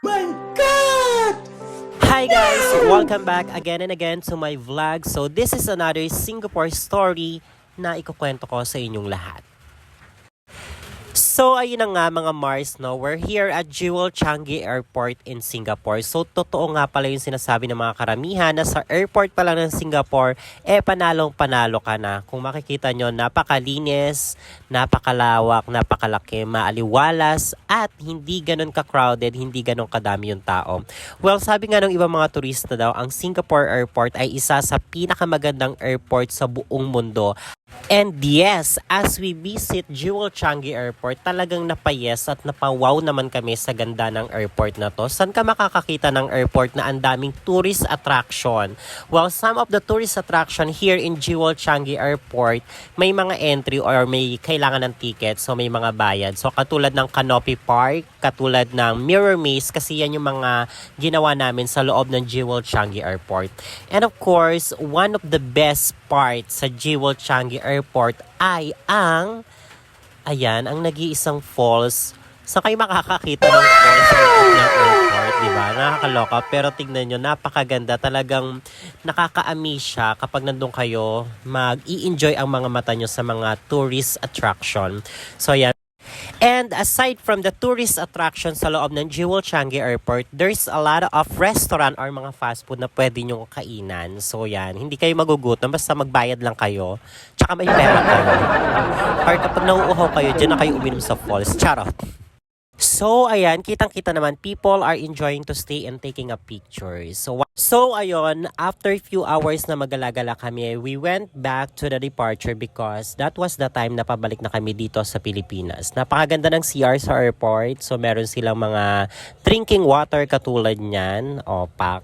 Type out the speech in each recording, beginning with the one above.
My God! Hi guys! Welcome back again and again to my vlog. So this is another Singapore story na ikukwento ko sa inyong lahat. So ayun na nga mga Mars, no? We're here at Jewel Changi Airport in Singapore. So totoo nga pala yung sinasabi ng mga karamihan na sa airport pa lang ng Singapore, panalong-panalo ka na. Kung makikita nyo, napakalinis, napakalawak, napakalaki, maaliwalas, at hindi ganun ka-crowded, hindi ganun kadami yung tao. Well, sabi nga ng ibang mga turista daw, ang Singapore Airport ay isa sa pinakamagandang airport sa buong mundo. And yes, as we visit Jewel Changi Airport, talagang napayes at napawaw naman kami sa ganda ng airport na to. Saan ka makakakita ng airport na ang daming tourist attraction? Well, some of the tourist attraction here in Jewel Changi Airport, may mga entry or may kailangan ng ticket, so may mga bayad. So katulad ng Canopy Park, katulad ng Mirror Maze, kasi yan yung mga ginawa namin sa loob ng Jewel Changi Airport. And of course, one of the best parts sa Jewel Changi Airport ay ang nag-iisang falls. Saan kayo makakakita ng falls sa loob ng airport, di ba? Nakakaloka, pero tignan nyo, napakaganda. Talagang nakaka-amaze siya kapag nandun kayo, mag-i-enjoy ang mga mata nyo sa mga tourist attraction. So yan. And aside from the tourist attraction sa loob ng Jewel Changi Airport, there's a lot of restaurant or mga fast food na pwede nyong kainan. So yan, hindi kayo magugutom, basta magbayad lang kayo. Tsaka may pera kayo. Or kapag nauuhaw kayo, dyan na kayo uminom sa falls. Charot! So, ayan, kitang-kita naman, people are enjoying to stay and taking a picture. So ayun, after few hours na magalagala kami, we went back to the departure because that was the time na pabalik na kami dito sa Pilipinas. Napakaganda ng CR sa airport. So, meron silang mga drinking water katulad niyan, o pack.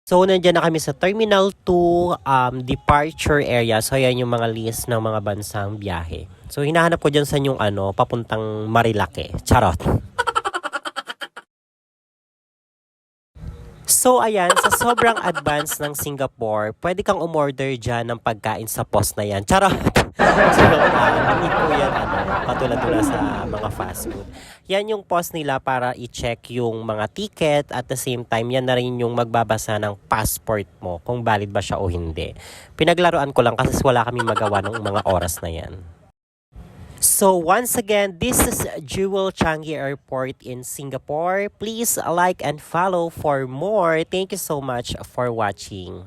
So, nandiyan na kami sa Terminal 2 departure area. So, ayan yung mga list ng mga bansang biyahe. So, hinahanap ko dyan sa yung papuntang Marilake. Charot. So, ayan, sa sobrang advance ng Singapore, pwede kang umorder dyan ng pagkain sa post na yan. Charot! So, hindi po yan, patulad-tula sa mga fast food. Yan yung post nila para i-check yung mga ticket. At the same time, yan na rin yung magbabasa ng passport mo, kung valid ba siya o hindi. Pinaglaruan ko lang kasi wala kaming magawa ng mga oras na yan. So once again, this is Jewel Changi Airport in Singapore. Please like and follow for more. Thank you so much for watching.